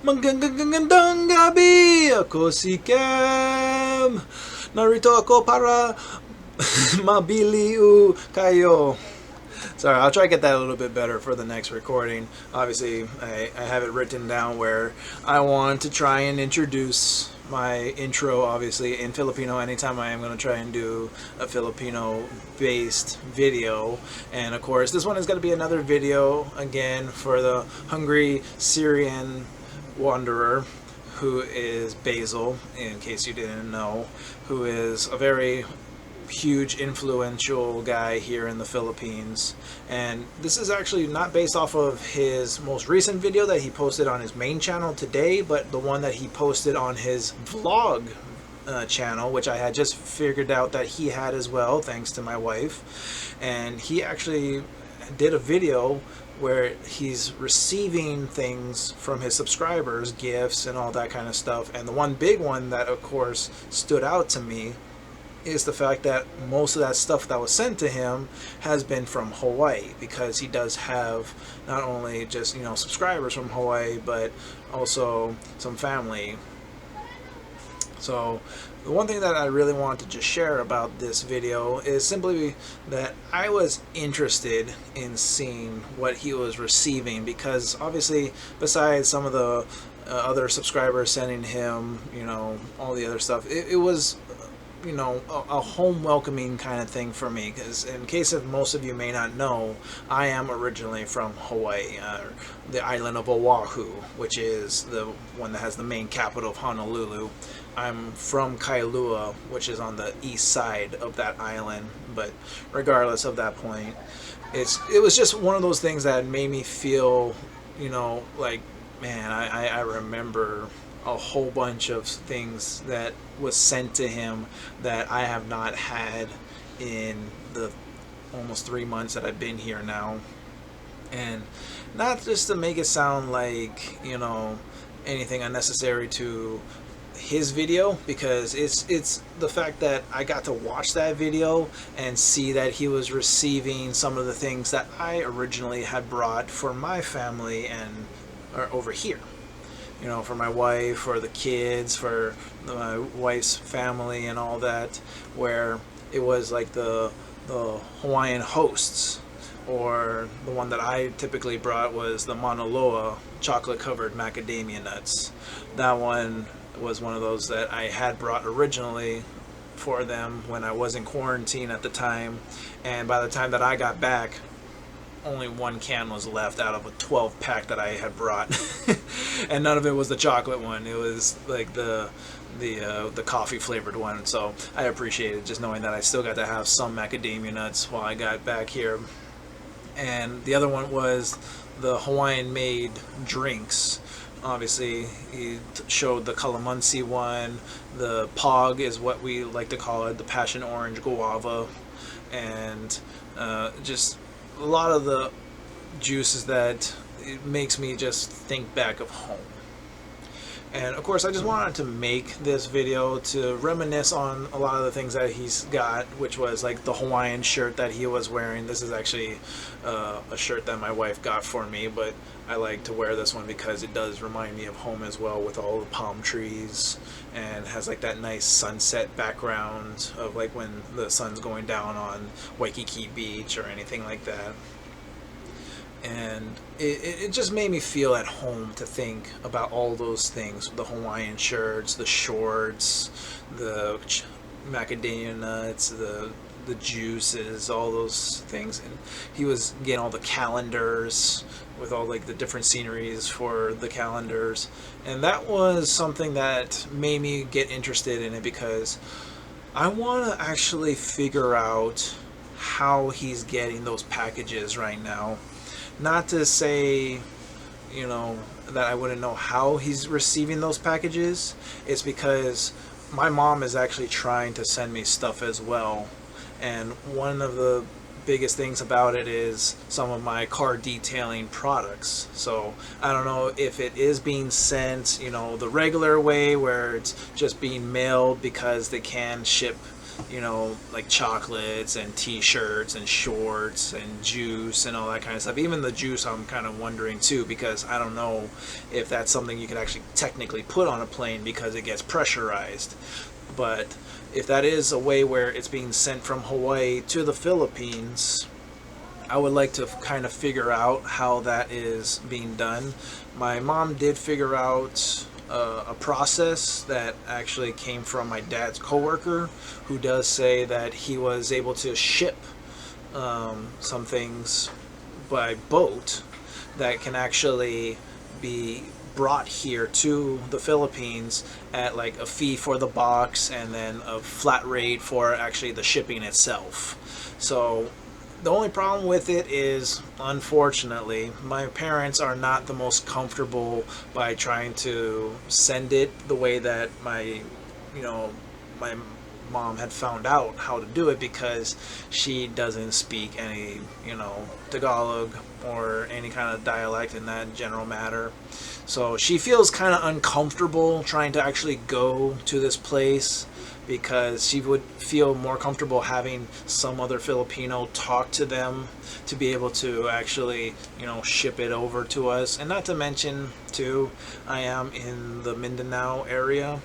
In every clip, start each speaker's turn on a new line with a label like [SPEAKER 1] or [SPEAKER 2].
[SPEAKER 1] Magandang gabi! Ako si Cam! Narito ako para mabili kayo. Sorry, I'll try to get that a little bit better for the next recording. Obviously, I have it written down where I want to try and introduce my intro, obviously, in Filipino. Anytime I am going to try and do a Filipino-based video. And of course, this one is going to be another video, again, for the hungry Syrian wanderer, who is Basil, in case you didn't know, who is a very huge influential guy here in the Philippines. And this is actually not based off of his most recent video that he posted on his main channel today, but the one that he posted on his vlog channel, which I had just figured out that he had as well, thanks to my wife. And he actually did a video where he's receiving things from his subscribers, gifts and all that kind of stuff. And the one big one that of course stood out to me is the fact that most of that stuff that was sent to him has been from Hawaii, because he does have not only just, subscribers from Hawaii, but also some family. So the one thing that I really want to just share about this video is simply that I was interested in seeing what he was receiving, because obviously besides some of the other subscribers sending him, all the other stuff, it was a home welcoming kind of thing for me, because in case of most of you may not know, I am originally from Hawaii, the island of Oahu, which is the one that has the main capital of Honolulu. I'm from Kailua, which is on the east side of that island, but regardless of that point, it was just one of those things that made me feel, like, man, I remember a whole bunch of things that was sent to him that I have not had in the almost 3 months that I've been here now. And not just to make it sound like, anything unnecessary to his video, because it's the fact that I got to watch that video and see that he was receiving some of the things that I originally had brought for my family and over here. For my wife, for the kids, for my wife's family and all that, where it was like the Hawaiian hosts, or the one that I typically brought was the Mauna Loa chocolate covered macadamia nuts. That one was one of those that I had brought originally for them when I was in quarantine at the time, and by the time that I got back, only one can was left out of a 12 pack that I had brought. And none of it was the chocolate one. It was like the coffee flavored one. So I appreciated just knowing that I still got to have some macadamia nuts while I got back here. And the other one was the Hawaiian made drinks. Obviously he showed the calamansi one. The pog is what we like to call it, the passion orange guava, and just a lot of the juices that it makes me just think back of home. And of course I just wanted to make this video to reminisce on a lot of the things that he's got, which was like the Hawaiian shirt that he was wearing. This is actually a shirt that my wife got for me, but I like to wear this one because it does remind me of home as well, with all the palm trees, and has like that nice sunset background of like when the sun's going down on Waikiki Beach or anything like that. And it just made me feel at home to think about all those things: the Hawaiian shirts, the shorts, the macadamia nuts, the juices, all those things. And he was getting all the calendars with all like the different sceneries for the calendars, and that was something that made me get interested in it, because I want to actually figure out how he's getting those packages right now. Not to say, that I wouldn't know how he's receiving those packages. It's because my mom is actually trying to send me stuff as well. And one of the biggest things about it is some of my car detailing products. So I don't know if it is being sent, the regular way where it's just being mailed because they can ship you know, like chocolates and t-shirts and shorts and juice and all that kind of stuff. Even the juice I'm kind of wondering too, because I don't know if that's something you could actually technically put on a plane because it gets pressurized. But if that is a way where it's being sent from Hawaii to the Philippines, I would like to kind of figure out how that is being done. My mom did figure out a process that actually came from my dad's coworker, who does say that he was able to ship some things by boat that can actually be brought here to the Philippines at like a fee for the box and then a flat rate for actually the shipping itself. So the only problem with it is, unfortunately, my parents are not the most comfortable by trying to send it the way that my mom had found out how to do it, because she doesn't speak any, Tagalog or any kind of dialect in that general matter. So she feels kind of uncomfortable trying to actually go to this place, because she would feel more comfortable having some other Filipino talk to them to be able to actually, ship it over to us. And not to mention, too, I am in the Mindanao area,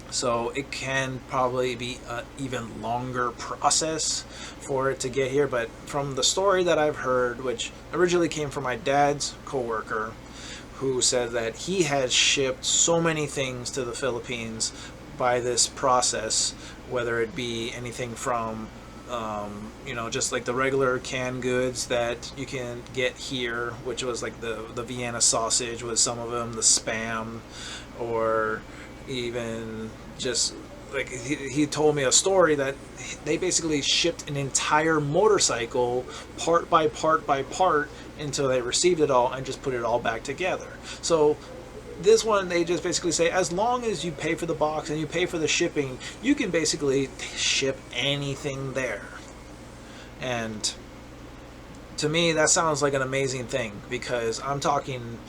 [SPEAKER 1] so it can probably be an even longer process for it to get here. But from the story that I've heard, which originally came from my dad's coworker, who said that he has shipped so many things to the Philippines by this process, whether it be anything from just like the regular canned goods that you can get here, which was like the Vienna sausage was some of them, the Spam, or even just like he told me a story that they basically shipped an entire motorcycle part by part by part until they received it all and just put it all back together. So this one, they just basically say, as long as you pay for the box and you pay for the shipping, you can basically ship anything there. And to me, that sounds like an amazing thing, because I'm talking,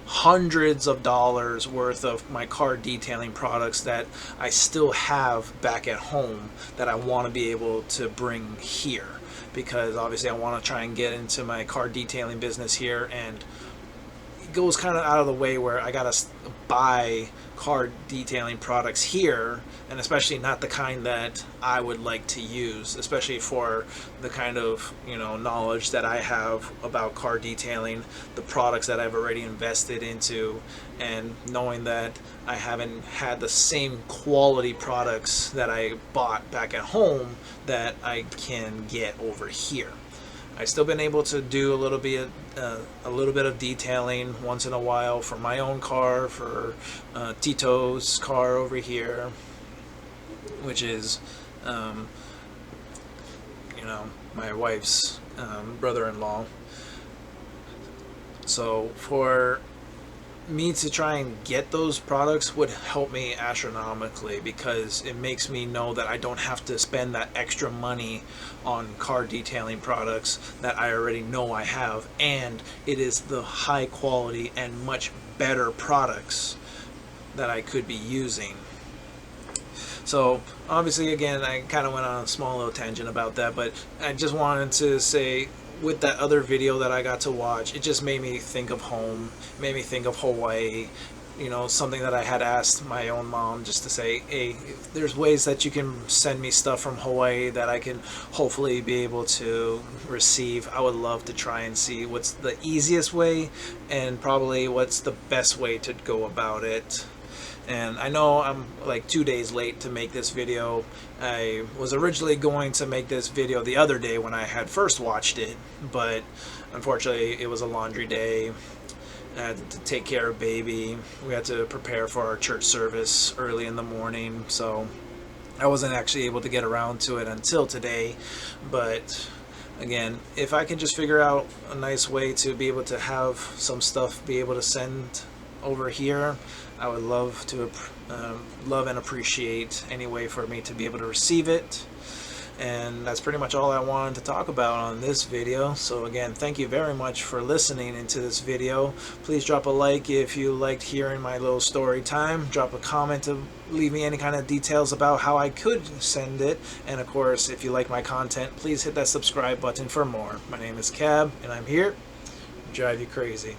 [SPEAKER 1] hundreds of dollars worth of my car detailing products that I still have back at home that I want to be able to bring here, because obviously I want to try and get into my car detailing business here, and goes kind of out of the way where I gotta buy car detailing products here, and especially not the kind that I would like to use, especially for the kind of knowledge that I have about car detailing, the products that I've already invested into, and knowing that I haven't had the same quality products that I bought back at home that I can get over here. I've still been able to do a little bit of detailing once in a while for my own car, for Tito's car over here, which is my wife's brother-in-law. So for me to try and get those products would help me astronomically, because it makes me know that I don't have to spend that extra money on car detailing products that I already know I have, and it is the high quality and much better products that I could be using. So obviously, again, I kind of went on a small little tangent about that, but I just wanted to say, with that other video that I got to watch, it just made me think of home, made me think of Hawaii, something that I had asked my own mom, just to say, hey, if there's ways that you can send me stuff from Hawaii that I can hopefully be able to receive, I would love to try and see what's the easiest way and probably what's the best way to go about it. And I know I'm like 2 days late to make this video. I was originally going to make this video the other day when I had first watched it, but unfortunately it was a laundry day. I had to take care of baby. We had to prepare for our church service early in the morning, so I wasn't actually able to get around to it until today. But again, if I can just figure out a nice way to be able to have some stuff be able to send over here, I would love and appreciate any way for me to be able to receive it. And that's pretty much all I wanted to talk about on this video. So again, thank you very much for listening into this video. Please drop a like if you liked hearing my little story time. Drop a comment to leave me any kind of details about how I could send it. And of course, if you like my content, please hit that subscribe button for more. My name is Cab, and I'm here to drive you crazy.